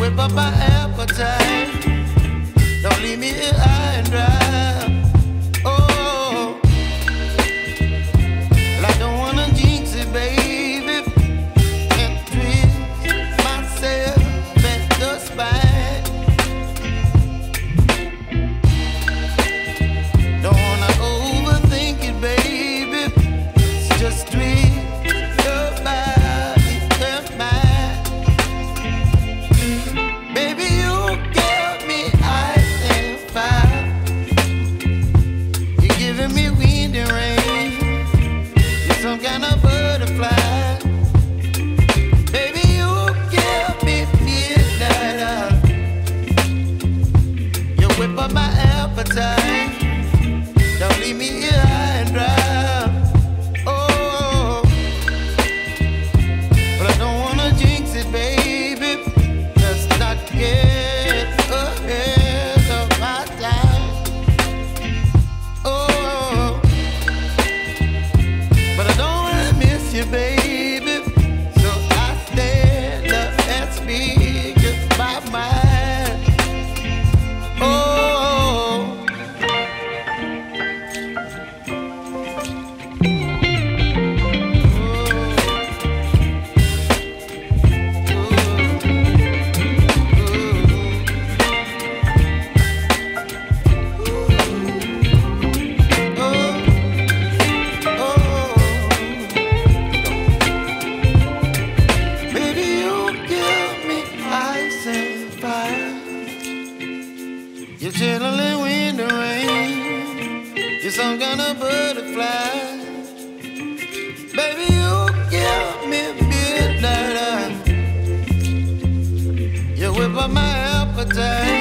whip up my appetite. Don't leave me here high and dry. Oh, well, I don't wanna jinx it, baby, and twist myself at the spine. Don't wanna overthink it, baby. It's just twist your body and mine. Baby, you give me ice and fire. You're giving me wind and rain. You're some kind of butterfly. Baby, you give me midnight. You whip up my appetite. Don't leave me here high and dry. Oh, but I don't wanna jinx it, baby. Let's not get ahead of my time. Oh, but I don't wanna miss you, baby. So I stand up and speak my mind. Oh. Baby, you give me ice and fire. You're chilling wind and rain. You're some kind of butterfly. Baby, you give me midnight. You whip up my appetite.